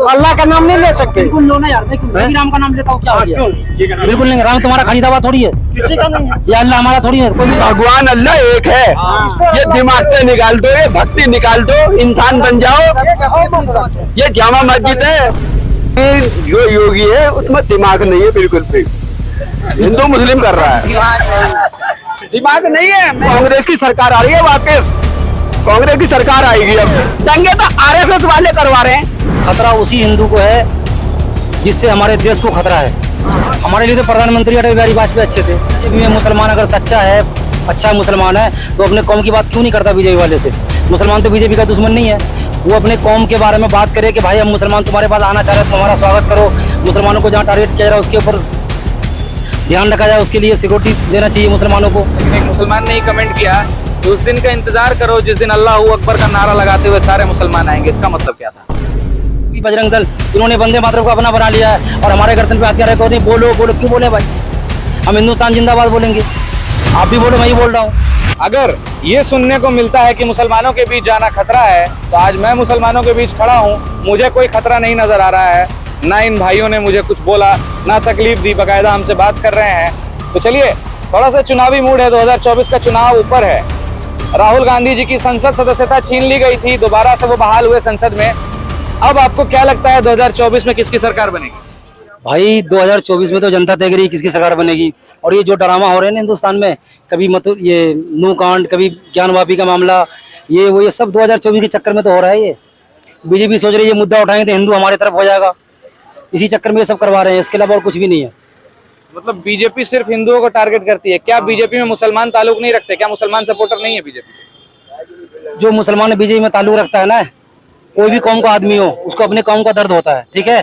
अल्लाह का नाम नहीं ले सकते। बिल्कुल लो ना यार, मैं क्यों राम का नाम लेता हूँ, क्या हो गया? बिल्कुल नहीं, राम तुम्हारा खरीदावा थोड़ी है, किसी का नहीं है। ये अल्लाह हमारा थोड़ी है। कोई भगवान अल्लाह एक है। ये दिमाग से निकाल दो, ये भक्ति निकाल दो, इंसान बन जाओ। ये जामा मस्जिद है, जो योगी है उसमें दिमाग नहीं है बिल्कुल भी। हिंदू मुस्लिम कर रहा है, दिमाग नहीं है। कांग्रेस की सरकार आ रही है वापस, कांग्रेस की सरकार आएगी। अब दंगे तो आरएसएस वाले करवा रहे हैं। खतरा उसी हिंदू को है जिससे हमारे देश को खतरा है। हमारे लिए तो प्रधानमंत्री अटल बिहारी वाजपेयी अच्छे थे। ये मुसलमान अगर सच्चा है, अच्छा मुसलमान है, तो अपने कौम की बात क्यों नहीं करता बीजेपी वाले से? मुसलमान तो बीजेपी का दुश्मन नहीं है। वो अपने कौम के बारे में बात करे कि भाई हम मुसलमान तुम्हारे पास आना चाह रहे हैं, तुम्हारा स्वागत करो। मुसलमानों को जहाँ टारगेट किया जा रहा है उसके ऊपर ध्यान रखा जाए, उसके लिए सिक्योरिटी देना चाहिए मुसलमानों को। लेकिन एक मुसलमान ने ही कमेंट किया कि उस दिन का इंतजार करो जिस दिन अल्लाह अकबर का नारा लगाते हुए सारे मुसलमान आएंगे। इसका मतलब क्या था? बजरंग दल इन्होंने वंदे मातरम को अपना बना लिया है और हमारे गर्दन पे हथियार रखे नहीं। बोलो बोलो, क्यों बोले भाई? हम हिंदुस्तान जिंदाबाद बोलेंगे, आप भी बोलो, मैं ही बोल रहा हूँ। अगर ये सुनने को मिलता है कि मुसलमानों के बीच जाना खतरा है, तो आज मैं मुसलमानों के बीच खड़ा हूँ, मुझे कोई खतरा नहीं नजर आ रहा है। ना इन भाइयों ने मुझे कुछ बोला, ना तकलीफ दी, बाकायदा हमसे बात कर रहे हैं। तो चलिए, थोड़ा सा चुनावी मूड है, 2024 का चुनाव ऊपर है। राहुल गांधी जी की संसद सदस्यता छीन ली गई थी, दोबारा से वो बहाल हुए संसद में। अब आपको क्या लगता है 2024 में किसकी सरकार बनेगी? भाई 2024 में तो जनता तय करेगी किसकी सरकार बनेगी। और ये जो ड्रामा हो रहे हैं ना हिंदुस्तान में, कभी मतलब ये नू कांड, कभी ज्ञान वापी का मामला, ये सब 2024 के चक्कर में तो हो रहा है। ये बीजेपी सोच रही है ये मुद्दा उठाएंगे तो हिंदू हमारी तरफ हो जाएगा, इसी चक्कर में ये सब करवा रहे हैं। इसके अलावा और कुछ भी नहीं है। मतलब बीजेपी सिर्फ हिंदुओं को टारगेट करती है क्या? बीजेपी में मुसलमान ताल्लुक नहीं रखते क्या? मुसलमान सपोर्टर नहीं है बीजेपी? जो मुसलमान बीजेपी में ताल्लुक रखता है ना, कोई भी कौम का आदमी हो, उसको अपने कौम का दर्द होता है, ठीक है।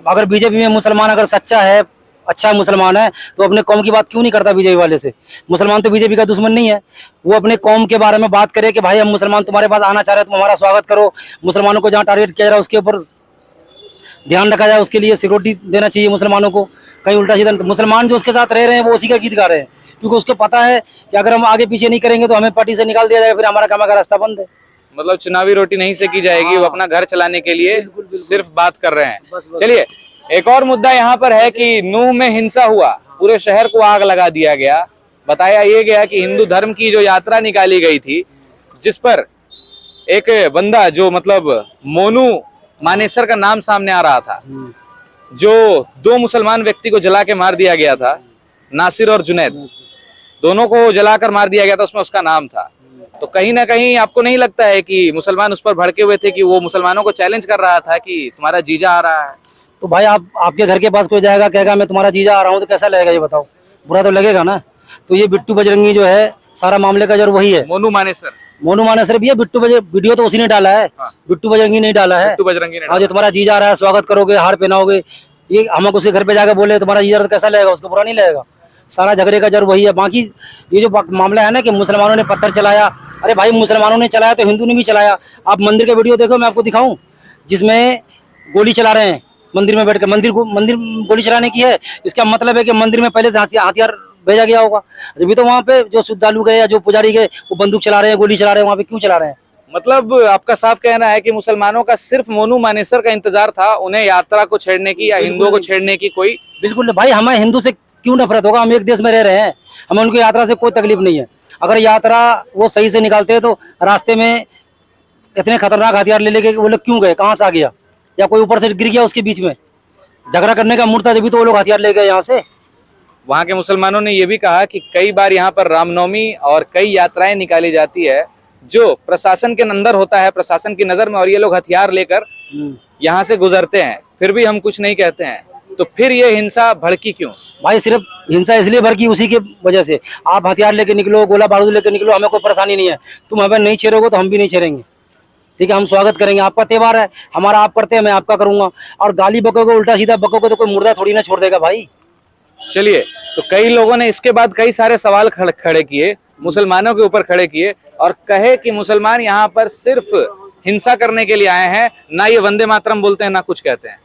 अगर बीजेपी में मुसलमान अगर सच्चा है, अच्छा मुसलमान है, तो अपने कौम की बात क्यों नहीं करता बीजेपी वाले से? मुसलमान तो बीजेपी का दुश्मन नहीं है। वो अपने कौम के बारे में बात करे कि भाई हम मुसलमान तुम्हारे पास आना चाह रहे हैं, तुम हमारा स्वागत करो। मुसलमानों को जहाँ टारगेट किया जा रहा है उसके ऊपर ध्यान रखा जाए, उसके लिए सिक्योरिटी देना चाहिए मुसलमानों को। कहीं उल्टा सीधा मुसलमान जो उसके साथ रह रहे हैं वो उसी का गीत गा रहे हैं, क्योंकि उसको पता है कि अगर हम आगे पीछे नहीं करेंगे तो हमें पार्टी से निकाल दिया जाएगा, फिर हमारा काम का रास्ता बंद है। मतलब चुनावी रोटी नहीं सेकी जाएगी, वो अपना घर चलाने के लिए सिर्फ बात कर रहे हैं। चलिए, एक और मुद्दा यहाँ पर है कि नूह में हिंसा हुआ, पूरे शहर को आग लगा दिया गया। बताया ये गया कि हिंदू धर्म की जो यात्रा निकाली गई थी, जिस पर एक बंदा जो मतलब मोनू मानेसर का नाम सामने आ रहा था, जो 2 मुसलमान व्यक्ति को जला के मार दिया गया था, नासिर और जुनैद, दोनों को जलाकर मार दिया गया था, उसमें उसका नाम था। तो कहीं ना कहीं आपको नहीं लगता है कि मुसलमान उस पर भड़के हुए थे कि वो मुसलमानों को चैलेंज कर रहा था कि तुम्हारा जीजा आ रहा है? तो भाई आपके घर के पास कोई जाएगा, कहेगा मैं तुम्हारा जीजा आ रहा हूँ, तो कैसा लगेगा ये बताओ? बुरा तो लगेगा ना। तो ये बिट्टू बजरंगी जो है, सारा मामले का जड़ वही है। मोनू मानेसर भी है, वीडियो तो उसी ने डाला है। हाँ। बिट्टू बजरंगी नहीं डाला है। बिट्टू बजरंगी ने हाँ, जो तुम्हारा जीजा आ रहा है, स्वागत करोगे, हार पहनाओगे, ये हम उसके घर पे जाकर बोले तुम्हारा जीजा, तो कैसा लगेगा? उसको बुरा नहीं लगेगा। सारा झगड़े का जड़ वही है। बाकी ये जो मामला है ना कि मुसलमानों ने पत्थर चलाया, अरे भाई मुसलमानों ने चलाया तो हिंदू ने भी चलाया। आप मंदिर का वीडियो देखो, मैं आपको दिखाऊं, जिसमें गोली चला रहे हैं मंदिर में बैठकर। मंदिर गोली चलाने की है, इसका मतलब है कि मंदिर में पहले से हथियार भेजा गया होगा। अभी तो वहाँ पे जो श्रद्धालु गए या जो पुजारी गए, वो बंदूक चला रहे हैं, गोली चला रहे हैं, वहाँ पे क्यों चला रहे हैं? मतलब आपका साफ कहना है कि मुसलमानों का सिर्फ मोनू मानेसर का इंतजार था, उन्हें यात्रा को छेड़ने की या हिंदुओं को छेड़ने की कोई? बिल्कुल भाई, हमें हिंदू से क्यों नफरत होगा? हम एक देश में रह रहे हैं, हमें उनकी यात्रा से कोई तकलीफ नहीं है। अगर यात्रा वो सही से निकालते हैं तो रास्ते में इतने खतरनाक हथियार ले लेके वो लोग क्यों गए? कहाँ से आ गया? या कोई ऊपर से गिर गया उसके बीच में? झगड़ा करने का मूड था, जब तो वो लोग हथियार ले गए यहाँ से। वहाँ के मुसलमानों ने यह भी कहा कि कई बार यहाँ पर रामनवमी और कई यात्राएं निकाली जाती है जो प्रशासन के अंदर होता है, प्रशासन की नजर में, और ये लोग हथियार लेकर यहाँ से गुजरते हैं, फिर भी हम कुछ नहीं कहते हैं। तो फिर ये हिंसा भड़की क्यों? भाई सिर्फ हिंसा इसलिए भड़की उसी के वजह से। आप हथियार लेके निकलो, गोला बारूद लेके निकलो, हमें कोई परेशानी नहीं है। तुम हमें नहीं छेड़ोगे तो हम भी नहीं छेड़ेंगे, ठीक है? हम स्वागत करेंगे, आपका त्योहार है, हमारा आप करते हैं, मैं आपका करूंगा। और गाली बकोगे, उल्टा सीधा बकोगे, तो कोई मुर्दा थोड़ी ना छोड़ देगा भाई। चलिए, तो कई लोगों ने इसके बाद कई सारे सवाल खड़े किए, मुसलमानों के ऊपर खड़े किए, और कहे कि मुसलमान यहाँ पर सिर्फ हिंसा करने के लिए आए हैं, ना ये वंदे मातरम बोलते हैं, ना कुछ कहते हैं।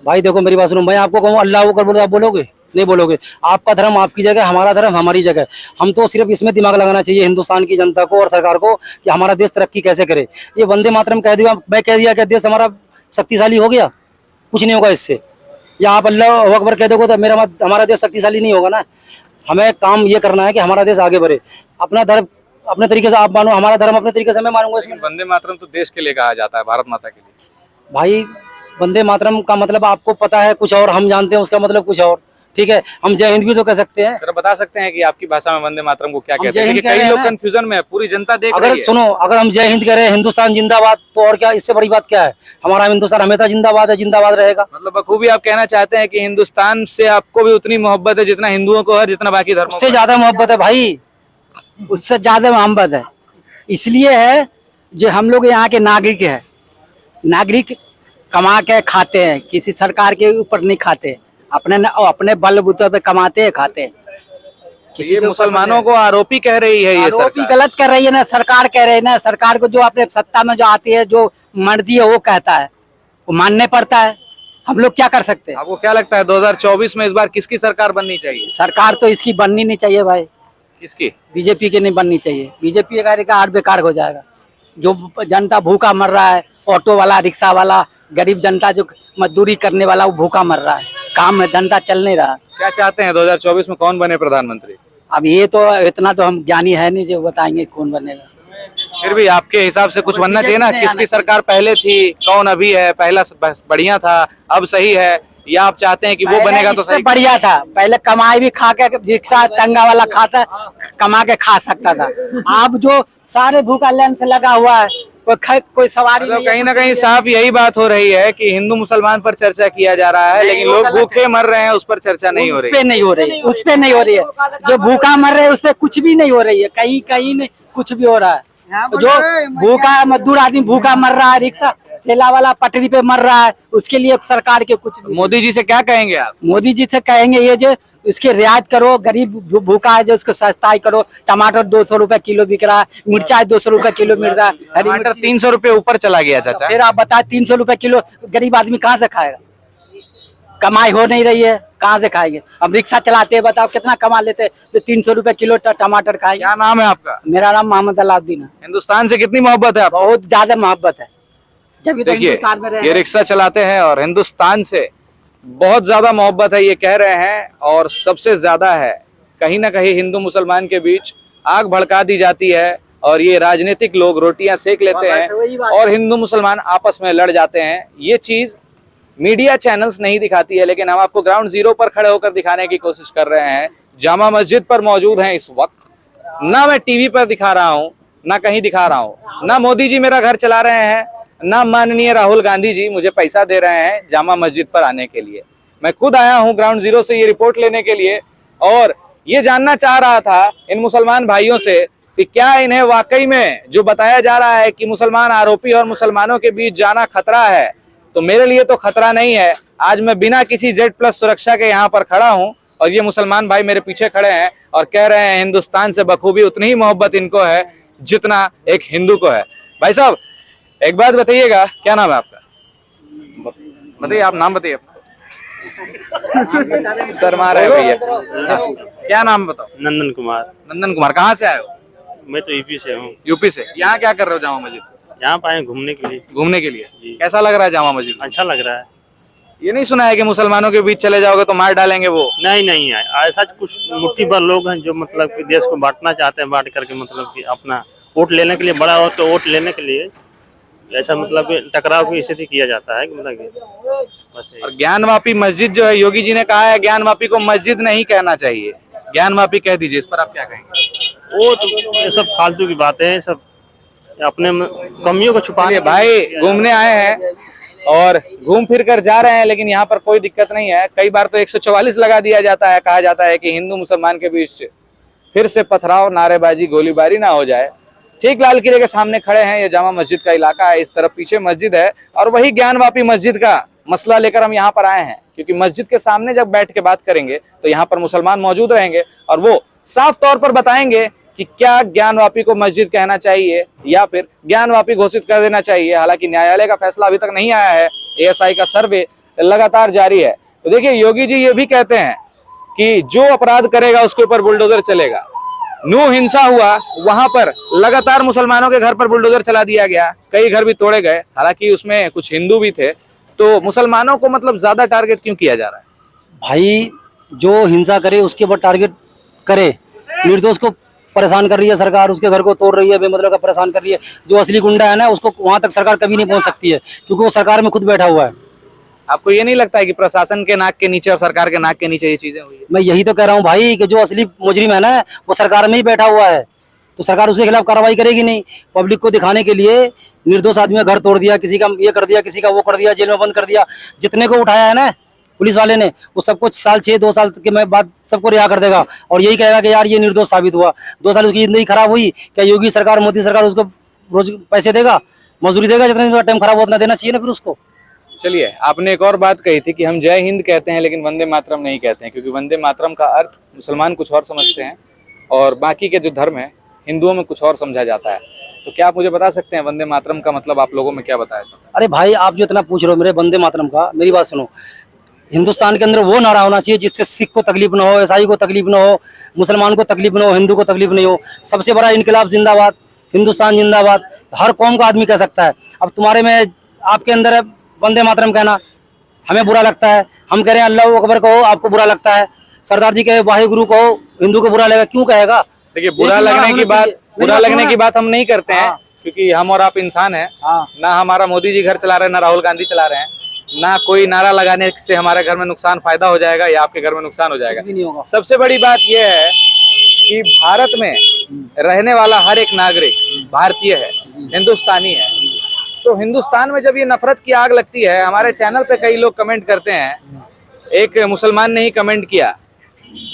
भाई देखो मेरी बात सुनो, मैं आपको कहूँ अल्लाह अकबर बोलो, आप बोलोगे? नहीं बोलोगे। आपका धर्म आपकी जगह, हमारा धर्म हमारी जगह। हम तो सिर्फ इसमें दिमाग लगाना चाहिए हिंदुस्तान की जनता को और सरकार को कि हमारा देश तरक्की कैसे करे। ये वंदे मातरम कह दिया, मैं कह दिया कि देश हमारा शक्तिशाली हो गया? कुछ नहीं होगा इससे। या आप अल्लाह अकबर कह दोगे तो हमारा देश शक्तिशाली नहीं होगा ना। हमें काम ये करना है कि हमारा देश आगे बढ़े। अपना धर्म अपने तरीके से आप मानो, हमारा धर्म अपने तरीके से मैं मानूंगा इसमें। वंदे मातरम तो देश के लिए कहा जाता है, भारत माता के लिए। भाई वंदे मातरम का मतलब आपको पता है कुछ और, हम जानते हैं उसका मतलब कुछ और, ठीक है। हम जय हिंद भी तो कह सकते हैं। जरा बता सकते हैं कि आपकी भाषा में वंदे मातरम को क्या हम कहते जय हैं? हिंद क्योंकि कह कई रहे लोग हैं ना। कंफ्यूजन में है, पूरी जनता देख अगर रही है। सुनो, अगर हम जय हिंद कह रहे हैं, हिंदुस्तान जिंदाबाद, तो और क्या इससे बड़ी बात क्या है? हमारा हिंदुस्तान हमेशा जिंदाबाद है, जिंदाबाद रहेगा। मतलब बखूबी आप कहना चाहते हैं कि हिंदुस्तान से आपको भी उतनी मोहब्बत है जितना हिंदुओं को है, जितना बाकी धर्मों उससे को है। ज्यादा मोहब्बत है भाई, उससे ज्यादा मोहब्बत है। इसलिए है जो हम लोग यहाँ के नागरिक है, नागरिक कमा के खाते हैं, किसी सरकार के ऊपर नहीं खाते, अपने बलबूते पे कमाते हैं, खाते हैं। किसी ये के ऊपर मुसलमानों को आरोपी कह रही है ये आरोपी सरकार। गलत कर रही है ना, सरकार कह रही है ना। सरकार को जो अपने सत्ता में जो आती है, जो मर्जी है वो कहता है, वो मानने पड़ता है। हम लोग क्या कर सकते हैं? आपको क्या लगता है 2024 में इस बार किसकी सरकार बननी चाहिए? सरकार तो इसकी बननी नहीं चाहिए भाई, किसकी? बीजेपी की नहीं बननी चाहिए। बीजेपी का आड़ बेकार हो जाएगा। जो जनता भूखा मर रहा है, ऑटो वाला, रिक्शा वाला, गरीब जनता जो मजदूरी करने वाला, वो भूखा मर रहा है, काम में धंधा चल नहीं रहा। क्या चाहते हैं 2024 में कौन बने प्रधानमंत्री? अब ये तो इतना तो हम ज्ञानी है नहीं जो बताएंगे कौन बनेगा। फिर भी आपके हिसाब से कुछ बनना चाहिए ना। नहीं किसकी आना सरकार पहले थी, कौन अभी है, पहला बढ़िया था, अब सही है, या आप चाहते हैं कि वो बनेगा तो इससे सही? बढ़िया था। पहले कमाई भी खा के, रिक्शा टंगा वाला खाता, कमा के खा सकता था। अब जो सारे भूखा लाइन से लगा हुआ है, कोई सवारी मतलब नहीं है, कहीं ना कुछ कहीं नहीं है। साफ यही बात हो रही है कि हिंदू मुसलमान पर चर्चा किया जा रहा है, लेकिन वो लोग गलत भूखे मर रहे हैं, उस पर चर्चा नहीं हो उस रही। पे नहीं हो रही है, उस पे नहीं हो रही है। जो भूखा मर रहे हैं उससे कुछ भी नहीं हो रही है, कहीं कहीं नहीं कुछ भी हो रहा है। जो भूखा मजदूर आदमी भूखा मर रहा है, रिक्शा ठेला वाला पटरी पे मर रहा है, उसके लिए सरकार के कुछ भी। मोदी जी से क्या कहेंगे आप? मोदी जी से कहेंगे ये जो उसकी रियायत करो, गरीब भूखा है जो उसको सस्ताई करो। टमाटर 200 रुपए किलो बिक रहा है, मिर्चा 200 रुपए किलो मिल रहा है, हरी टमाटर मिर्ची। 300 रुपए ऊपर चला गया चाचा। फिर आप बताए 300 रुपए किलो, गरीब आदमी कहाँ से खाएगा? कमाई हो नहीं रही है, कहाँ से खाएंगे? अब रिक्शा चलाते हैं, बताओ कितना कमा लेते हैं, तो 300 रुपए किलो टमाटर खाएंगे। क्या नाम है आपका? मेरा नाम मोहम्मद अलाउद्दीन है। हिंदुस्तान से कितनी मोहब्बत है आपको? बहुत ज्यादा मोहब्बत है, जब तो देखिए हिंदुस्तान में रहे। ये रिक्शा चलाते हैं और हिंदुस्तान से बहुत ज्यादा मोहब्बत है ये कह रहे हैं, और सबसे ज्यादा है कहीं ना कहीं हिंदू मुसलमान के बीच आग भड़का दी जाती है, और ये राजनीतिक लोग रोटियां सेक लेते हैं और हिंदू मुसलमान आपस में लड़ जाते हैं। ये चीज मीडिया चैनल्स नहीं दिखाती है, लेकिन हम आपको ग्राउंड जीरो पर खड़े होकर दिखाने की कोशिश कर रहे हैं। जामा मस्जिद पर मौजूद हैं इस वक्त। ना मैं टीवी पर दिखा रहा हूँ, ना कहीं दिखा रहा हूँ, ना मोदी जी मेरा घर चला रहे हैं, ना माननीय राहुल गांधी जी मुझे पैसा दे रहे हैं जामा मस्जिद पर आने के लिए। मैं खुद आया हूँ ग्राउंड जीरो से ये रिपोर्ट लेने के लिए, और ये जानना चाह रहा था इन मुसलमान भाइयों से कि क्या इन्हें वाकई में जो बताया जा रहा है कि मुसलमान आरोपी और मुसलमानों के बीच जाना खतरा है। तो मेरे लिए तो खतरा नहीं है। आज मैं बिना किसी Z+ सुरक्षा के यहाँ पर खड़ा हूँ, और ये मुसलमान भाई मेरे पीछे खड़े हैं और कह रहे हैं हिंदुस्तान से बखूबी उतनी ही मोहब्बत इनको है जितना एक हिंदू को है। भाई साहब एक बात बताइएगा, क्या नाम है आपका? बताइए, आप नाम बताइए अपना। शर्मा रहे भैया। क्या नाम बताओ? नंदन कुमार। नंदन कुमार। कहाँ से आए हो? मैं तो यूपी से हूँ। यूपी से। यहाँ क्या कर रहे हो जामा मस्जिद? यहाँ पे आए घूमने के लिए। घूमने के लिए। जी। कैसा लग रहा है जामा मस्जिद? अच्छा लग रहा है। ये नहीं सुना है कि मुसलमानों के बीच चले जाओगे तो मार डालेंगे वो? नहीं नहीं है ऐसा, कुछ मुट्ठी भर लोग हैं जो मतलब कि देश को बांटना चाहते हैं, बांट करके मतलब कि अपना वोट लेने के लिए, बड़ा हो तो वोट लेने के लिए ऐसा मतलब कि टकराव की स्थिति किया जाता है कि मतलब कि बस और ज्ञानवापी मस्जिद जो है, योगी जी ने कहा है ज्ञानवापी को मस्जिद नहीं कहना चाहिए, ज्ञानवापी कह दीजिए। इस पर आप क्या कहेंगे? वो तो ये सब फालतू की बातें हैं, सब अपने कमियों को छुपाने चलिए भाई घूमने आए हैं और घूम फिर कर जा रहे हैं, लेकिन यहाँ पर कोई दिक्कत नहीं है। कई बार तो 144 लगा दिया जाता है, कहा जाता है कि हिंदू मुसलमान के बीच फिर से पथराव, नारेबाजी, गोलीबारी ना हो जाए। ठीक लाल किले के सामने खड़े हैं, ये जामा मस्जिद का इलाका है, इस तरफ पीछे मस्जिद है, और वही ज्ञानवापी मस्जिद का मसला लेकर हम यहाँ पर आए हैं, क्योंकि मस्जिद के सामने जब बैठ के बात करेंगे तो यहाँ पर मुसलमान मौजूद रहेंगे और वो साफ तौर पर बताएंगे कि क्या ज्ञानवापी को मस्जिद कहना चाहिए या फिर ज्ञानवापी घोषित कर देना चाहिए। हालांकि न्यायालय का फैसला अभी तक नहीं आया है, ASI का सर्वे लगातार जारी है। तो देखिए योगी जी ये भी कहते हैं कि जो अपराध करेगा उसके ऊपर बुलडोजर चलेगा। नूह हिंसा हुआ, वहां पर लगातार मुसलमानों के घर पर बुलडोजर चला दिया गया, कई घर भी तोड़े गए, हालांकि उसमें कुछ हिंदू भी थे। तो मुसलमानों को मतलब ज्यादा टारगेट क्यों किया जा रहा है? भाई जो हिंसा करे उसके ऊपर टारगेट करे। निर्दोष को परेशान कर रही है सरकार, उसके घर को तोड़ रही है, बेमतलब का परेशान कर रही है। जो असली गुंडा है ना, उसको वहां तक सरकार कभी नहीं पहुंच सकती है, क्योंकि वो सरकार में खुद बैठा हुआ है। आपको ये नहीं लगता है कि प्रशासन के नाक के नीचे और सरकार के नाक के नीचे ये चीजें हुई है? मैं यही तो कह रहा हूँ भाई कि जो असली मुजरिम है ना, वो सरकार में ही बैठा हुआ है, तो सरकार उसके खिलाफ कार्रवाई करेगी नहीं। पब्लिक को दिखाने के लिए निर्दोष आदमी का घर तोड़ दिया, किसी का ये कर दिया, किसी का वो कर दिया, जेल में बंद कर दिया। जितने को उठाया है ना पुलिस वाले ने, वो सबको साल 6-2 साल के मैं बाद सबको रिहा कर देगा, और यही कहेगा कि यार ये निर्दोष साबित हुआ। 2 साल उसकी जिंदगी खराब हुई, क्या योगी सरकार, मोदी सरकार उसको रोज पैसे देगा, मजदूरी देगा? जितना टाइम खराब हुआ उतना देना चाहिए ना फिर उसको। चलिए, आपने एक और बात कही थी कि हम जय हिंद कहते हैं लेकिन वंदे मातरम नहीं कहते हैं, क्योंकि वंदे मातरम का अर्थ मुसलमान कुछ और समझते हैं और बाकी के जो धर्म है हिंदुओं में कुछ और समझा जाता है। तो क्या आप मुझे बता सकते हैं वंदे मातरम का मतलब आप लोगों में क्या बताया था? अरे भाई, आप जो इतना पूछ रहे हो मेरे वंदे मातरम का, मेरी बात सुनो। हिंदुस्तान के अंदर वो नारा होना चाहिए जिससे सिख को तकलीफ ना हो, ईसाई को तकलीफ ना हो, मुसलमान को तकलीफ ना हो, हिंदू को तकलीफ नहीं हो। सबसे बड़ा इनकलाब जिंदाबाद, हिंदुस्तान जिंदाबाद, हर कौम का आदमी कह सकता है। अब तुम्हारे में, आपके अंदर है वंदे मातरम कहना, हमें बुरा लगता है। हम कह रहे हैं अल्लाह अकबर कहो, आपको बुरा लगता है। सरदार जी कहे वाहिगुरु कहो, हिंदू को बुरा लगेगा, क्यों कहेगा? देखिए, बुरा लगने की बात हम नहीं करते हैं, क्योंकि हम और आप इंसान हैं। ना हमारा मोदी जी घर चला रहे हैं, ना राहुल गांधी चला रहे हैं, ना कोई नारा लगाने से हमारे घर में नुकसान फायदा हो जाएगा या आपके घर में नुकसान हो जाएगा। सबसे बड़ी बात यह है कि भारत में रहने वाला हर एक नागरिक भारतीय है, हिंदुस्तानी है। तो हिंदुस्तान में जब ये नफरत की आग लगती है, हमारे चैनल पे कई लोग कमेंट करते हैं, एक मुसलमान ने ही कमेंट किया,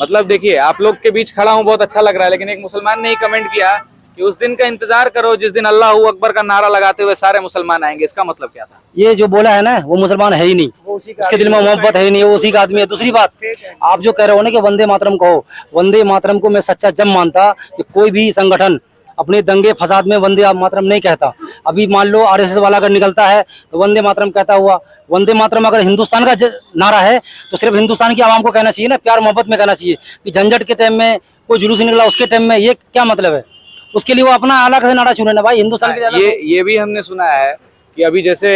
मतलब देखिए आप लोग के बीच खड़ा हूँ बहुत अच्छा लग रहा है, लेकिन एक मुसलमान ने ही कमेंट किया कि उस दिन का इंतजार करो जिस दिन अल्लाह अकबर का नारा लगाते हुए सारे मुसलमान आएंगे। इसका मतलब क्या था? ये जो बोला है ना, वो मुसलमान है ही नहीं, उसके दिल में मोहब्बत है ही नहीं, वो उसी का आदमी है। दूसरी बात, आप जो कह रहे हो ना कि वंदे मातरम कहो, वंदे मातरम को मैं सच्चा जब मानता कि कोई भी संगठन अपने दंगे फसाद में वंदे मातरम नहीं कहता। अभी मान लो आरएसएस वाला अगर निकलता है तो वंदे मातरम कहता हुआ। वंदे मातरम अगर हिंदुस्तान का नारा है तो सिर्फ हिंदुस्तान की आवाम को कहना चाहिए ना, प्यार मोहब्बत में कहना चाहिए। कि झंझट के टाइम में कोई जुलूस निकला उसके टाइम में, ये क्या मतलब है? उसके लिए वो अपना अलग से नारा चुने ना भाई, हिंदुस्तान के लिए। ये भी हमने सुना है कि अभी जैसे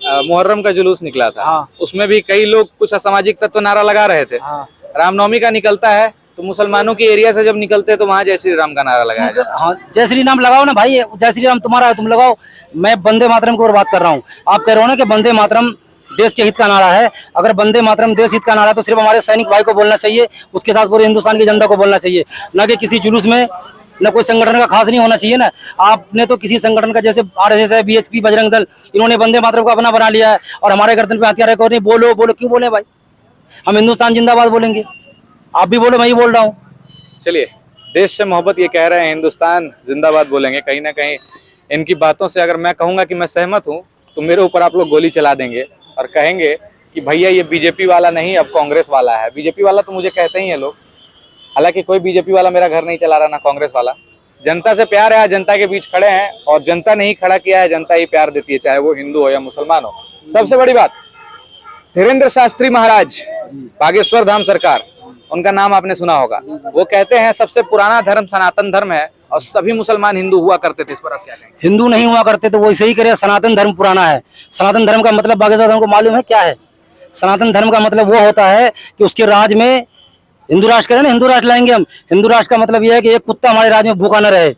मुहर्रम का जुलूस निकला था, उसमें भी कई लोग कुछ असामाजिक तत्व नारा लगा रहे थे। रामनवमी का निकलता है तो मुसलमानों की एरिया से जब निकलते हैं तो वहाँ जय श्री राम का नारा लगाया जाता है। हाँ, जय श्री राम लगाओ ना भाई, जय श्री राम तुम्हारा है, तुम लगाओ। मैं वंदे मातरम की बात कर रहा हूँ। आप कह रहे हो ना कि वंदे मातरम देश के हित का नारा है। अगर वंदे मातरम देश हित का नारा है तो सिर्फ हमारे सैनिक भाई को बोलना चाहिए, उसके साथ पूरे हिंदुस्तान की जनता को बोलना चाहिए, न कि किसी जुलूस में, न कोई संगठन का खास नहीं होना चाहिए ना। आपने तो किसी संगठन का, जैसे आरएसएस है, बीएचपी, बजरंग दल, इन्होंने वंदे मातरम को अपना बना लिया है और हमारे गर्दन पे हथियार रखे। नहीं बोलो बोलो, क्यों बोले भाई? हम हिंदुस्तान जिंदाबाद बोलेंगे, आप भी बोलो, मैं ही बोल रहा हूँ। चलिए, देश से मोहब्बत ये कह रहे हैं, हिंदुस्तान जिंदाबाद बोलेंगे। कहीं ना कहीं इनकी बातों से अगर मैं कहूंगा कि मैं सहमत हूं तो मेरे ऊपर आप लोग गोली चला देंगे और कहेंगे कि भैया ये बीजेपी वाला नहीं, अब कांग्रेस वाला है। बीजेपी वाला तो मुझे कहते ही है लोग, हालांकि कोई बीजेपी वाला मेरा घर नहीं चला रहा, ना कांग्रेस वाला। जनता से प्यार है, जनता के बीच खड़े हैं और जनता ने ही खड़ा किया है, जनता ही प्यार देती है, चाहे वो हिंदू हो या मुसलमान हो। सबसे बड़ी बात, धीरेन्द्र शास्त्री महाराज, बागेश्वर धाम सरकार, उनका नाम आपने सुना होगा। वो कहते हैं सबसे पुराना धर्म सनातन धर्म है और सभी मुसलमान हिंदू हुआ करते थे। इस पर आप क्या कहेंगे? हिंदू नहीं हुआ करते तो वो इसे ही करे, सनातन धर्म पुराना है। सनातन धर्म का मतलब बागेश्वर धर्म को मालूम है क्या है? सनातन धर्म का मतलब वो होता है कि उसके राज में हिंदू राष्ट्र करें ना, हिंदू राष्ट्र लाएंगे हम। हिंदू राष्ट्र का मतलब यह है कि एक कुत्ता हमारे राज्य में भूखा न रहे,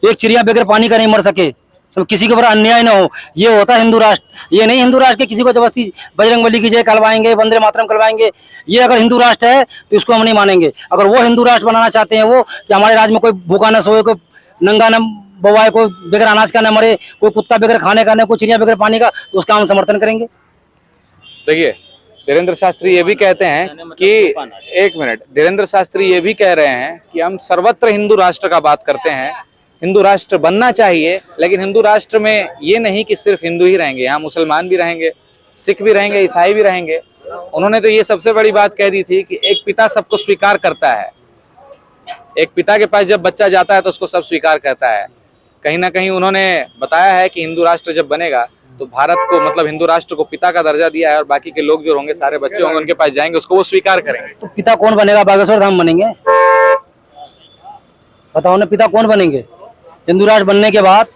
एक चिड़िया बगैर पानी का नहीं मर सके, सब किसी के ऊपर अन्याय न हो, ये होता है हिंदू राष्ट्र। ये नहीं हिंदू राष्ट्र के किसी को जबरदस्ती बजरंगबली की जय कहलवाएंगे, वंदे मातरम कहलवाएंगे। ये अगर हिंदू राष्ट्र है तो इसको हम नहीं मानेंगे। अगर वो हिंदू राष्ट्र बनाना चाहते हैं वो, कि हमारे राज्य में कोई भूखा न सोए, कोई नंगा न बवाए, कोई बगैर अनाज का न मरे, कोई कुत्ता बगैर खाने का न, कोई चिड़िया बगैर पानी का, तो उसका हम समर्थन करेंगे। देखिए, धीरेन्द्र शास्त्री ये भी कहते हैं कि, एक मिनट, धीरेन्द्र शास्त्री ये भी कह रहे हैं कि हम सर्वत्र हिंदू राष्ट्र का बात करते हैं, हिंदू राष्ट्र बनना चाहिए, लेकिन हिंदू राष्ट्र में ये नहीं कि सिर्फ हिंदू ही रहेंगे, यहाँ मुसलमान भी रहेंगे, सिख भी रहेंगे, ईसाई भी रहेंगे। उन्होंने तो ये सबसे बड़ी बात कह दी थी कि एक पिता सबको स्वीकार करता है। एक पिता के पास जब बच्चा जाता है तो उसको सब स्वीकार करता है। कहीं ना कहीं उन्होंने बताया है कि हिंदू राष्ट्र जब बनेगा तो भारत को, मतलब हिंदू राष्ट्र को पिता का दर्जा दिया है और बाकी के लोग जो होंगे, सारे बच्चे होंगे, उनके पास जाएंगे, उसको वो स्वीकार करेंगे। तो पिता कौन बनेगा? बागेश्वर धाम बनेंगे? बताओ ना, पिता कौन बनेंगे? हिंदू राष्ट्र बनने के बाद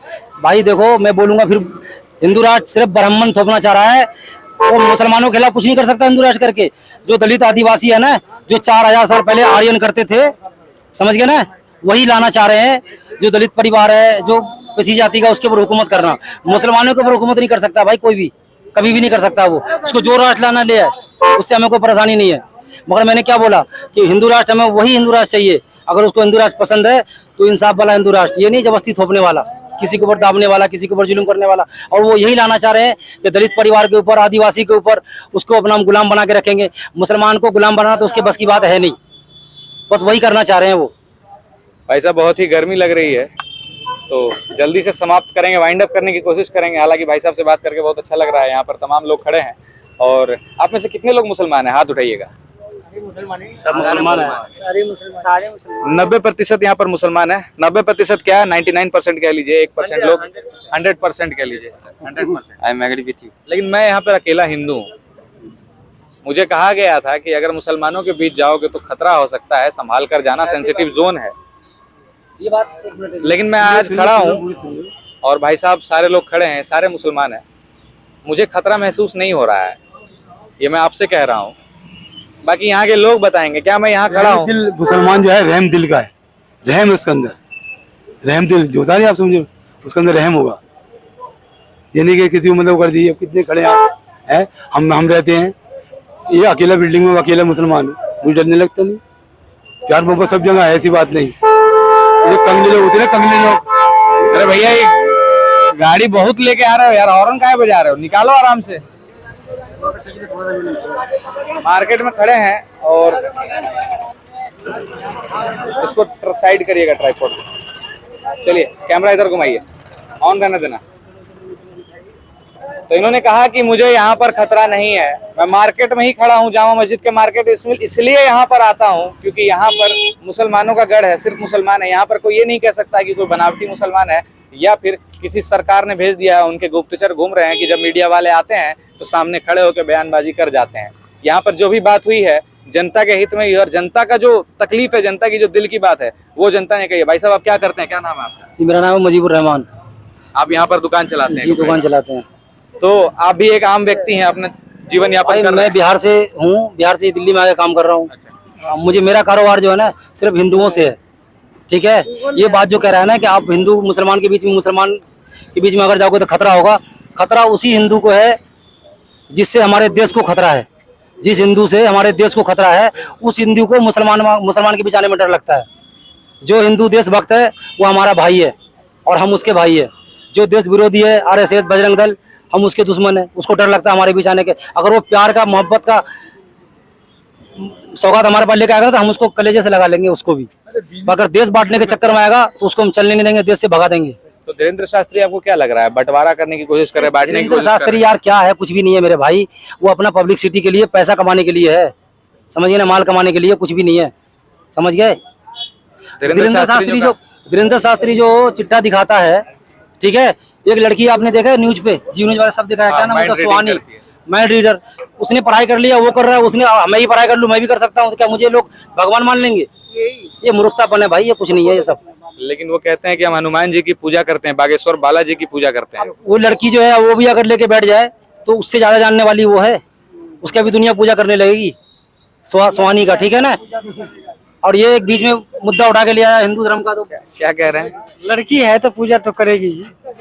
भाई देखो, मैं बोलूंगा फिर, हिंदू राष्ट्र सिर्फ ब्राह्मण थोपना चाह रहा है वो मुसलमानों के खिलाफ कुछ नहीं कर सकता हिंदू राष्ट्र करके। जो दलित आदिवासी है ना, जो 4000 साल पहले आर्यन करते थे, समझ गए ना, वही लाना चाह रहे हैं। जो दलित परिवार है, जो पिछड़ी जाति का, उसके ऊपर हुकूमत करना। मुसलमानों के ऊपर हुकूमत नहीं कर सकता भाई कोई भी, कभी भी नहीं कर सकता। वो उसको जो राष्ट्र लाना ले आए, उससे हमें कोई परेशानी नहीं है। मगर मैंने क्या बोला कि हिंदू राष्ट्र, हमें वही हिंदू राष्ट्र चाहिए। अगर उसको हिंदू राष्ट्र पसंद है तो इंसाफ वाला हिंदू राष्ट्र, ये नहीं जबरदस्ती थोपने वाला, किसी के ऊपर दाबने वाला, किसी के ऊपर जुल्म करने वाला। और वो यही लाना चाह रहे हैं कि दलित परिवार के ऊपर, आदिवासी के ऊपर उसको अपना गुलाम बना के रखेंगे। मुसलमान को गुलाम बनाना तो उसके बस की बात है नहीं, बस वही करना चाह रहे हैं वो। भाई साहब बहुत ही गर्मी लग रही है, तो जल्दी से समाप्त करेंगे, वाइंड अप करने की कोशिश करेंगे। हालांकि भाई साहब से बात करके बहुत अच्छा लग रहा है। यहाँ पर तमाम लोग खड़े हैं। और आप में से कितने लोग मुसलमान हैं? हाथ उठाइएगा। सब मुसलमान है। 90% यहाँ पर मुसलमान है। 90% क्या है, 99% कह लीजिए, 1% लोग 100% कह लीजिए, 100%। लेकिन मैं यहाँ पर अकेला हिंदू हूँ। मुझे कहा गया था कि अगर मुसलमानों के बीच जाओगे तो खतरा हो सकता है, संभाल कर जाना, सेंसिटिव जोन है। ये बात एक मिनट, लेकिन मैं आज खड़ा हूँ और भाई साहब सारे लोग खड़े हैं, सारे मुसलमान हैं, मुझे खतरा महसूस नहीं हो रहा है। ये मैं आपसे कह रहा हूँ, बाकी यहाँ के लोग बताएंगे। क्या मैं यहाँ खड़ा हूँ? दिल मुसलमान जो है रहम दिल का है, रहम उसके अंदर, रहम दिल जो होता नहीं, आप समझो, उसके अंदर रहम होगा। ये नहीं कि किसी को मतलब कर दीजिए। कितने खड़े हैं, हम रहते हैं ये अकेला बिल्डिंग में, अकेला मुसलमान है, मुझे डरने लगता नहीं। प्यार मोहब्बत सब जगह है, ऐसी बात नहीं। ये कंगले लोग होते हैं ना, कंगले लोग। अरे भैया ये गाड़ी बहुत लेके आ रहे हो यार, हॉर्न काहे बजा रहे हो? निकालो आराम से। मार्केट में खड़े हैं और इसको साइड करिएगा, ट्राइपॉड। चलिए कैमरा इधर घुमाइए, ऑन करने देना। तो इन्होंने कहा कि मुझे यहाँ पर खतरा नहीं है। मैं मार्केट में ही खड़ा हूँ, जामा मस्जिद के मार्केट, इसलिए यहाँ पर आता हूँ क्योंकि यहाँ पर मुसलमानों का गढ़ है, सिर्फ मुसलमान है। यहाँ पर कोई ये नहीं कह सकता कि कोई बनावटी मुसलमान है या फिर किसी सरकार ने भेज दिया है, उनके गुप्तचर घूम रहे हैं कि जब मीडिया वाले आते हैं तो सामने खड़े होकर बयानबाजी कर जाते हैं। यहाँ पर जो भी बात हुई है जनता के हित में ही, और जनता का जो तकलीफ है, जनता की जो दिल की बात है, वो जनता ने कही है। भाई साहब आप क्या करते हैं, क्या नाम है आपका? मेरा नाम है मुजीबुर रहमान। आप यहाँ पर दुकान चलाते हैं? जी, दुकान चलाते हैं। तो आप भी एक आम व्यक्ति हैं, अपना जीवन यापन कर रहे हैं। मैं बिहार से हूँ, बिहार से दिल्ली में आके काम कर रहा हूँ। मुझे, मेरा कारोबार जो है ना सिर्फ हिंदुओं से है, ठीक है। ये बात जो कह रहा है ना कि आप हिंदू मुसलमान के बीच में, मुसलमान के बीच में अगर जाओगे तो खतरा होगा, खतरा उसी हिंदू को है जिससे हमारे देश को खतरा है। जिस हिंदू से हमारे देश को खतरा है, उस हिंदू को मुसलमान के बीच आने में डर लगता है। जो हिंदू देशभक्त है वो हमारा भाई है और हम उसके भाई है। जो देश विरोधी है, RSS, बजरंग दल, हम उसके दुश्मन है, उसको डर लगता है हमारे बीच आने के। अगर वो प्यार का, मोहब्बत का सौगात हमारे पास लेकर आएगा तो हम उसको कलेजे से लगा लेंगे उसको भी। अगर देश बांटने के चक्कर में आएगा तो उसको हम चलने नहीं देंगे, देश से भगा देंगे। तो धीरेन्द्र शास्त्री आपको क्या लग रहा है, बंटवारा करने की कोशिश कर रहे हैं, बांटने की धीरेन्द्र कोशिश कर रहे शास्त्री यार क्या है, कुछ भी नहीं है मेरे भाई। वो अपना पब्लिसिटी के लिए, पैसा कमाने के लिए है, समझिए ना, माल कमाने के लिए, कुछ भी नहीं है, समझ गए। धीरेन्द्र शास्त्री जो चिट्ठा दिखाता है, ठीक है। एक लड़की आपने देखा है न्यूज पे, जी न्यूज वाले सब देखा है, क्या नाम है, सुहानी, माइंड रीडर। उसने पढ़ाई कर लिया, वो कर रहा है, उसने, मैं ही पढ़ाई कर लूं, मैं भी कर सकता हूँ, तो क्या मुझे लोग भगवान मान लेंगे? ये मूर्खतापन है भाई, ये कुछ नहीं है ये सब। लेकिन वो कहते हैं कि हम हनुमान जी की पूजा करते हैं, बागेश्वर बालाजी की पूजा करते हैं। वो लड़की जो है वो भी अगर लेके बैठ जाए तो उससे ज्यादा जानने वाली वो है, उसका भी दुनिया पूजा करने लगेगी, सुहानी का, ठीक है ना। और ये एक बीच में मुद्दा उठा के लिया हिंदू धर्म का, तो क्या कह रहे हैं? लड़की है तो पूजा तो करेगी।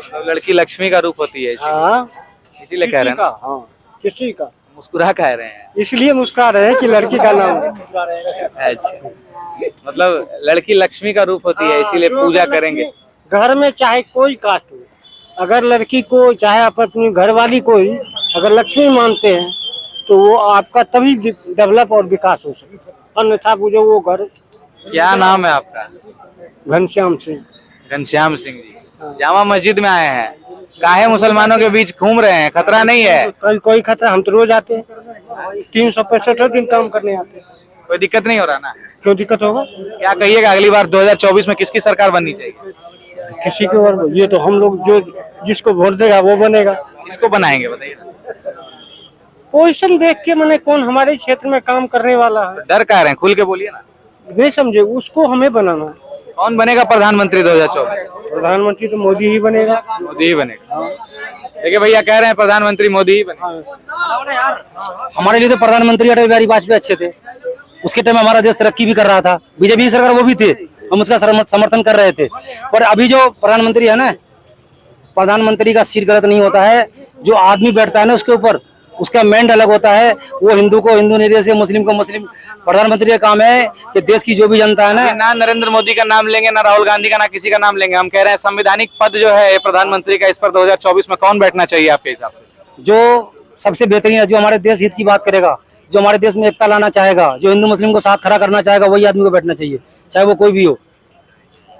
तो लड़की लक्ष्मी का रूप होती है, इसीलिए कह रहे हैं ना? हाँ, किसी का मुस्कुरा कह रहे हैं, इसलिए मुस्कुरा रहे हैं कि लड़की का नाम। अच्छा, मतलब लड़की लक्ष्मी का रूप होती है, इसीलिए पूजा करेंगे। घर में चाहे कोई कास्ट हो, अगर लड़की को, चाहे आप अपनी घरवाली को ही अगर लक्ष्मी मानते हैं तो वो आपका तभी डेवलप और विकास हो सकता है, अन्यथा मुझे वो घर। क्या नाम है आपका? घनश्याम सिंह। घनश्याम सिंह जी, जामा मस्जिद में आए हैं, काहे मुसलमानों के बीच घूम रहे हैं? खतरा नहीं है? कोई खतरा, हम तो रोज आते हैं, 365 दिन काम करने आते हैं। कोई दिक्कत नहीं हो रहा ना? क्यों दिक्कत होगा? क्या कहिएगा, अगली बार 2024 में किसकी सरकार बननी चाहिए? किसी के और, ये तो हम लोग जो जिसको वोट देगा वो बनेगा। किसको बनाएंगे बताइए? पोजीशन देख के, मैंने कौन हमारे क्षेत्र में काम करने वाला है। डर कह रहे हैं, खुल के बोलिए ना। नहीं समझे, उसको हमें बनाना है। कौन बनेगा प्रधानमंत्री 2024? प्रधानमंत्री तो मोदी ही बनेगा। मोदी ही बनेगा। देखिए भैया कह रहे हैं प्रधानमंत्री मोदी ही बने। हमारे लिए तो प्रधानमंत्री अटल बिहारी वाजपेयी अच्छे थे। उसके टाइम हमारा देश तरक्की भी कर रहा था। बीजेपी की सरकार वो भी थे, हम उसका समर्थन कर रहे थे। पर अभी जो प्रधानमंत्री है ना, प्रधानमंत्री का सीट गलत नहीं होता है। जो आदमी बैठता है ना उसके ऊपर, उसका मैंड अलग होता है। वो हिंदू को हिंदू नहीं से, मुस्लिम को मुस्लिम। प्रधानमंत्री का काम है कि देश की जो भी जनता है ना, ना नरेंद्र मोदी का नाम लेंगे, ना राहुल गांधी का, ना किसी का नाम लेंगे। हम कह रहे हैं संवैधानिक पद जो है प्रधानमंत्री का, इस पर 2024 में कौन बैठना चाहिए आपके हिसाब से? जो सबसे बेहतरीन है, जो हमारे देश हित की बात करेगा, जो हमारे देश में एकता लाना चाहेगा, जो हिंदू मुस्लिम को साथ खड़ा करना चाहेगा, वही आदमी को बैठना चाहिए, चाहे वो कोई भी हो।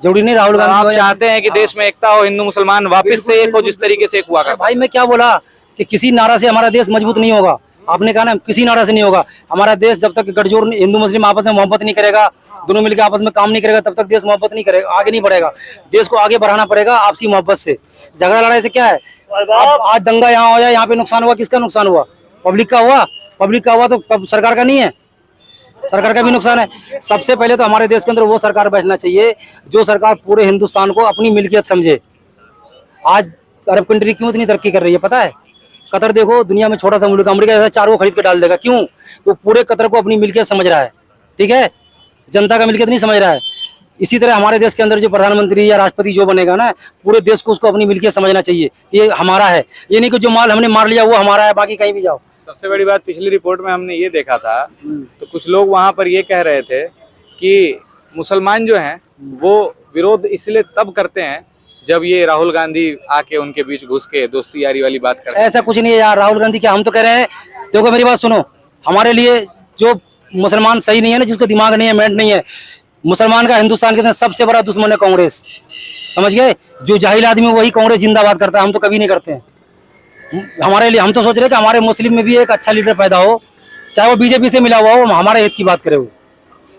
जरूरी नहीं राहुल गांधी आप हो या- चाहते हैं कि देश में एकता हो, हिंदू मुसलमान वापस से एक हो, जिस तरीके से एक हुआ करता। भाई मैं क्या बोला कि किसी नारा से हमारा देश मजबूत नहीं होगा। आपने कहा ना किसी नारा से नहीं होगा। हमारा देश जब तक गठजोड़ हिंदू मुस्लिम आपस में मोहब्बत नहीं करेगा, दोनों मिलकर आपस में काम नहीं करेगा, तब तक देश मोहब्बत नहीं करेगा, आगे नहीं बढ़ेगा। देश को आगे बढ़ाना पड़ेगा आपसी मोहब्बत से। झगड़ा लड़ाई से क्या है? आज दंगा यहाँ हो जाए, यहाँ पे नुकसान हुआ, किसका नुकसान हुआ? पब्लिक का हुआ। पब्लिक का हुआ तो सरकार का नहीं है, सरकार का भी नुकसान है। सबसे पहले तो हमारे देश के अंदर वो सरकार बैठना चाहिए जो सरकार पूरे हिंदुस्तान को अपनी मिल्कियत समझे। आज अरब कंट्री क्यों इतनी तरक्की कर रही है पता है? कतर देखो, दुनिया में छोटा सा मुल्क, अमेरिका जैसा चारों खरीद के डाल देगा। क्यों? तो पूरे कतर को अपनी मिल्कियत समझ रहा है, ठीक है, जनता का मिल्कियत नहीं समझ रहा है। इसी तरह हमारे देश के अंदर जो प्रधानमंत्री या राष्ट्रपति जो बनेगा ना, पूरे देश को उसको अपनी मिल्कियत समझना चाहिए, ये हमारा है। ये नहीं कि जो माल हमने मार लिया वो हमारा है, बाकी कहीं भी जाओ। सबसे बड़ी बात, पिछली रिपोर्ट में हमने ये देखा था, तो कुछ लोग वहां पर ये कह रहे थे कि मुसलमान जो हैं वो विरोध इसलिए तब करते हैं जब ये राहुल गांधी आके उनके बीच घुस के दोस्ती यारी वाली बात करते हैं। ऐसा कुछ नहीं है यार। राहुल गांधी क्या, हम तो कह रहे हैं, देखो मेरी बात सुनो, हमारे लिए जो मुसलमान सही नहीं है ना, जिसको दिमाग नहीं है, मेंट नहीं है, मुसलमान का हिंदुस्तान के अंदर सबसे बड़ा दुश्मन है कांग्रेस। समझ गए? जो जाहिल आदमी वही कांग्रेस जिंदाबाद करता है, हम तो कभी नहीं करते हैं। हमारे लिए हम तो सोच रहे हैं कि हमारे मुस्लिम में भी एक अच्छा लीडर पैदा हो, चाहे वो बीजेपी से मिला हुआ हो, हमारे हित की बात करे वो,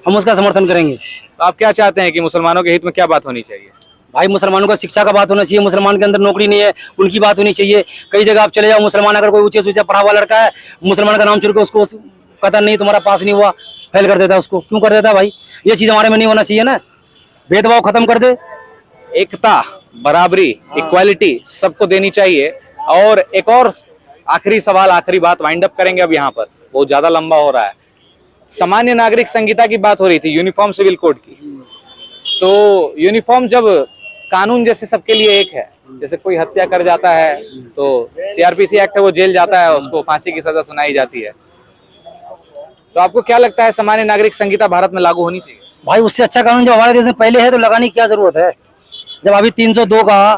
हम उसका समर्थन करेंगे। तो आप क्या चाहते हैं कि मुसलमानों के हित में क्या बात होनी चाहिए? भाई मुसलमानों का शिक्षा का बात होना चाहिए। मुसलमान के अंदर नौकरी नहीं है, उनकी बात होनी चाहिए। कई जगह आप चले जाओ, मुसलमान अगर कोई ऊंचे से पढ़ा हुआ लड़का है, मुसलमान का नाम छोड़ के उसको कहता नहीं तुम्हारा पास नहीं हुआ, फेल कर देता है उसको। क्यों कर देता है भाई? ये चीज हमारे में नहीं होना चाहिए ना। भेदभाव खत्म कर दे, एकता, बराबरी, इक्वालिटी सबको देनी चाहिए। और एक और आखिरी सवाल, आखिरी बात वाइंड अप करेंगे अब, यहाँ पर बहुत ज्यादा लंबा हो रहा है। सामान्य नागरिक संहिता की बात हो रही थी, यूनिफॉर्म सिविल कोड की। तो यूनिफॉर्म जब कानून जैसे सबके लिए एक है, जैसे कोई हत्या कर जाता है तो सीआरपीसी एक्ट है, वो जेल जाता है, उसको फांसी की सजा सुनाई जाती है। तो आपको क्या लगता है सामान्य नागरिक संहिता भारत में लागू होनी चाहिए? भाई उससे अच्छा कानून जब हमारे देश में पहले है तो लगाने की क्या जरूरत है? जब अभी 302 का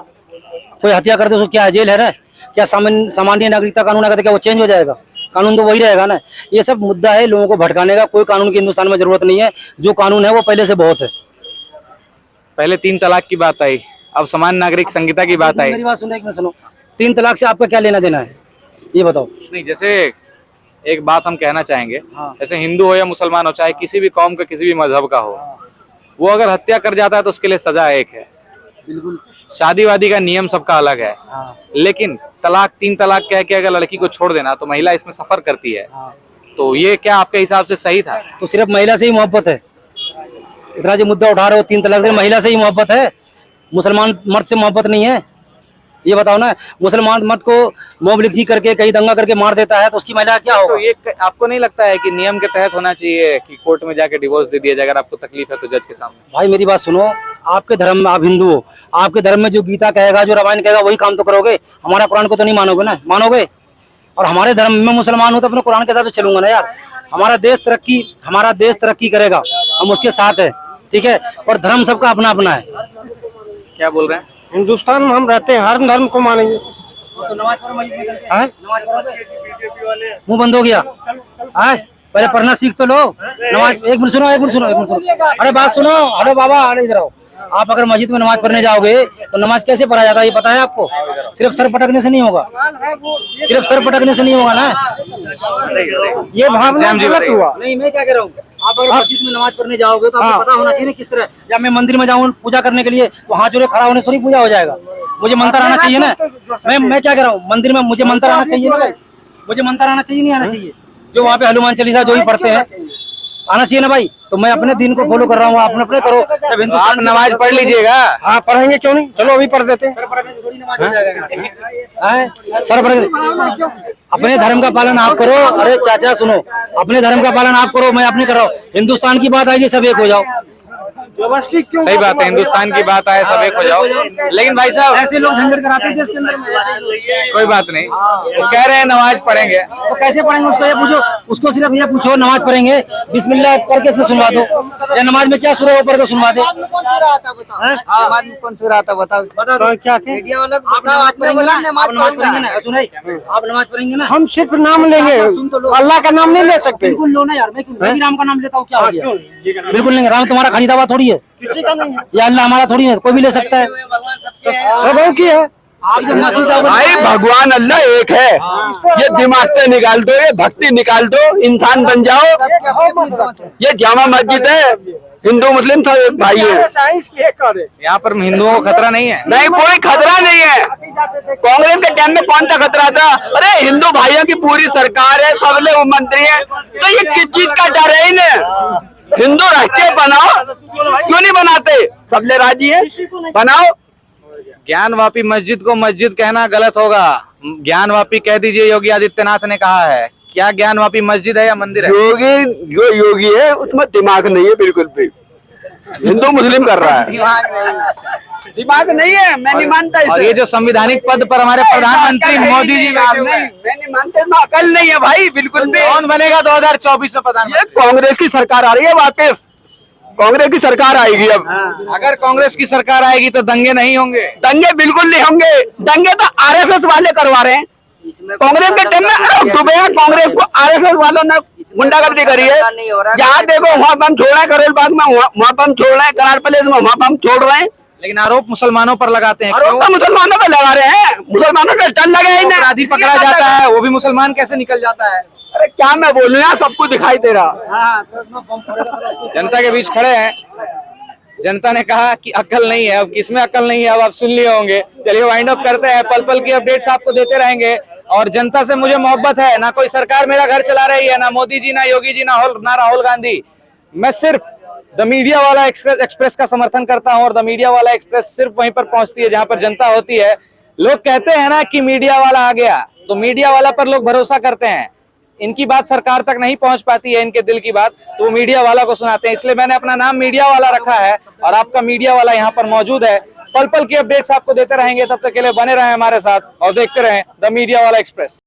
कोई हत्या करते उसको क्या जेल है ना? क्या सामान्य नागरिकता कानून अगर क्या वो चेंज हो जाएगा? कानून तो वही रहेगा ना। ये सब मुद्दा है लोगों को भटकाने का। कोई कानून की हिंदुस्तान में जरूरत नहीं है, जो कानून है वो पहले से बहुत है। पहले 3 तलाक की बात आई, अब सामान्य नागरिक संहिता की बात आई। मेरी बात सुनो, एक मिनट सुनो। 3 तलाक से आपका क्या लेना देना है ये बताओ? नहीं, जैसे एक बात हम कहना चाहेंगे, हाँ। जैसे हिंदू हो या मुसलमान हो, चाहे किसी भी कौम का, किसी भी मजहब का हो, वो अगर हत्या कर जाता है तो उसके लिए सजा एक है। बिल्कुल। शादी वादी का नियम सबका अलग है, हाँ। लेकिन तलाक, 3 तलाक कह के अगर लड़की को छोड़ देना तो महिला इसमें सफर करती है। हाँ। तो ये क्या आपके हिसाब से सही था? तो सिर्फ महिला से ही मोहब्बत है? इतना जो मुद्दा उठा रहे हो 3 तलाक से, महिला से ही मोहब्बत है, मुसलमान मर्द से मोहब्बत नहीं है? ये बताओ ना। मुसलमान मर्द को मोब लिखी करके कहीं दंगा करके मार देता है तो उसकी महिला क्या होगा? तो ये आपको नहीं लगता है कि नियम के तहत होना चाहिए कि कोर्ट में जाके डिवोर्स दे दिया जाए अगर आपको तकलीफ है तो जज के सामने? भाई मेरी बात सुनो, आपके धर्म में, आप हिंदू हो, आपके धर्म में जो गीता कहेगा, जो रामायण कहेगा, वही काम तो करोगे। हमारा कुरान को तो नहीं मानोगे ना? मानोगे? और हमारे धर्म में मुसलमान हो तो अपने कुरान के हिसाब से चलूंगा ना यार। हमारा देश तरक्की करेगा, हम उसके साथ है, ठीक है। और धर्म सबका अपना अपना है। क्या बोल रहे हैं? हिंदुस्तान में हम रहते हैं, हर धर्म को मानेंगे। मुंह बंद हो गया? पहले पढ़ना सीख तो लो। नमाज, एक मिनट सुनो। अरे बात सुनो। अरे बाबा, अरे इधर आओ। आप अगर मस्जिद में नमाज पढ़ने जाओगे तो नमाज कैसे पढ़ा जाता है ये पता है आपको? सिर्फ सर पटकने से नहीं होगा, सिर्फ सर पटकने से नहीं होगा ना। ये भावना गलत हुआ। नहीं, मैं क्या कह रहा हूँ, आप अगर मस्जिद में नमाज पढ़ने जाओगे तो आपको पता होना चाहिए ना किस तरह। या मैं मंदिर में जाऊँ पूजा करने के लिए तो हाथ जोड़े खड़ा होने से थोड़ी पूजा हो जाएगा। मुझे मंत्र आना चाहिए ना। मैं क्या कह रहा हूँ, मंदिर में मुझे मंत्र आना चाहिए ना भाई। मुझे मंत्र आना चाहिए, नहीं आना चाहिए? जो वहाँ पे हनुमान चालीसा जो भी पढ़ते हैं, आना चाहिए ना भाई। तो मैं अपने दिन को फॉलो कर रहा हूँ, आप अपने करो। जब तो आप हिंदुस्तान नमाज पढ़ लीजिएगा। हाँ पढ़ेंगे, क्यों नहीं, चलो अभी पढ़ देते हैं। सर अपने धर्म का पालन आप करो। अरे चाचा सुनो, अपने धर्म का पालन आप करो, मैं अपने कर रहा हूँ। हिंदुस्तान की बात आएगी सब एक हो जाओ। व्यवस्थित क्यों? सही बात है, हिंदुस्तान की बात आए सब एक हो जाओ। लेकिन भाई साहब ऐसे लोग झंझट कराते हैं देश के अंदर में, ऐसे कोई बात नहीं, वो कह रहे हैं नमाज पढ़ेंगे। तो कैसे पढ़ेंगे? उसको ये पूछो, उसको सिर्फ ये पूछो नमाज पढ़ेंगे बिस्मिल्लाह पढ़ के इसको सुनवा दो, या नमाज में क्या सूरह है वो पढ़ के सुनवा दे। नमाज में कौन सूरह आता बताओ। तो क्या थे? आप नमाज पढ़ेंगे ना, सुनाई आप नमाज पढ़ेंगे ना। हम सिर्फ नाम लेंगे, अल्लाह का नाम नहीं ले सकते। बिल्कुल लो ना यार, मैं भी राम का नाम लेता हूँ, क्या हो गया? बिल्कुल नहीं, राम तुम्हारा खरीदा थोड़ी है, किसी का नहीं है, या अल्लाह हमारा थोड़ी है, कोई भी ले सकता है। सबों की है। आप जब मस्जिद जाओगे भाई भगवान अल्लाह एक है, ये दिमाग से निकाल दो, ये भक्ति निकाल दो, इंसान बन जाओ। ये जामा मस्जिद है, हिंदू मुस्लिम सब एक भाई है। साइंस की एक करे। यहाँ पर हिंदुओं को खतरा नहीं है। नहीं कोई खतरा नहीं है। कांग्रेस के टाइम में कौन सा खतरा था? अरे हिंदू भाइयों की पूरी सरकार है, सब लोग मंत्री हैं, तो ये किस चीज का डर है इन्हें? हिंदू राष्ट्रीय बनाओ, क्यों नहीं बनाते? सब ले राजी है, बनाओ। ज्ञानवापी मस्जिद को मस्जिद कहना गलत होगा, ज्ञानवापी कह दीजिए, योगी आदित्यनाथ ने कहा है। क्या ज्ञानवापी मस्जिद है या मंदिर है? योगी जो योगी है उसमें दिमाग नहीं है बिल्कुल भी, हिंदू मुस्लिम कर रहा है। दिमाग नहीं है, मैं नहीं मानता इसे। और ये जो संवैधानिक पद पर हमारे प्रधानमंत्री मोदी जी बैठे हुए हैं, मैं नहीं मानता, इसमें अकल नहीं है भाई बिल्कुल भी। कौन बनेगा 2024 में प्रधानमंत्री? ये कांग्रेस की सरकार आ रही है, वापस कांग्रेस की सरकार आएगी अब। अगर कांग्रेस की सरकार आएगी तो दंगे नहीं होंगे। दंगे बिल्कुल नहीं होंगे, दंगे तो आरएसएस वाले करवा रहे हैं। कांग्रेस के टाइम में दुबई कांग्रेस को आरएसएस वालों ने गुंडागर्दी करी है। जहाँ देखो वहाँ बम छोड़ रहे हैं, करोल बाग में वहाँ बम छोड़ रहे हैं, करार पैलेस में वहाँ बम छोड़ रहे हैं। लेकिन आरोप मुसलमानों पर लगाते हैं। आरोप तो मुसलमानों पर लगा रहे हैं, मुसलमानों का डर लगे ही नहीं। अपराधी पकड़ा जाता है, वो भी मुसलमान कैसे निकल जाता है? अरे क्या मैं बोलूं यार, सबको दिखाई दे रहा। जनता के बीच खड़े हैं, जनता ने कहा कि अकल नहीं है। अब किसमें अकल नहीं है, अब आप सुन लिए होंगे। चलिए वाइंड अप करते हैं, पल पल की अपडेट्स आपको देते रहेंगे। और जनता से मुझे मोहब्बत है, ना कोई सरकार मेरा घर चला रही है, ना मोदी जी, ना योगी जी, ना राहुल गांधी। मैं सिर्फ द मीडिया वाला एक्सप्रेस का समर्थन करता हूं, और द मीडिया वाला एक्सप्रेस सिर्फ वहीं पर पहुंचती है जहां पर जनता होती है। लोग कहते हैं ना कि मीडिया वाला आ गया, तो मीडिया वाला पर लोग भरोसा करते हैं। इनकी बात सरकार तक नहीं पहुंच पाती है, इनके दिल की बात, तो वो मीडिया वाला को सुनाते हैं। इसलिए मैंने अपना नाम मीडिया वाला रखा है, और आपका मीडिया वाला यहाँ पर मौजूद है। पल पल की अपडेट्स आपको देते रहेंगे, तब तक के लिए बने रहें हमारे साथ और देखते रहें द मीडिया वाला एक्सप्रेस।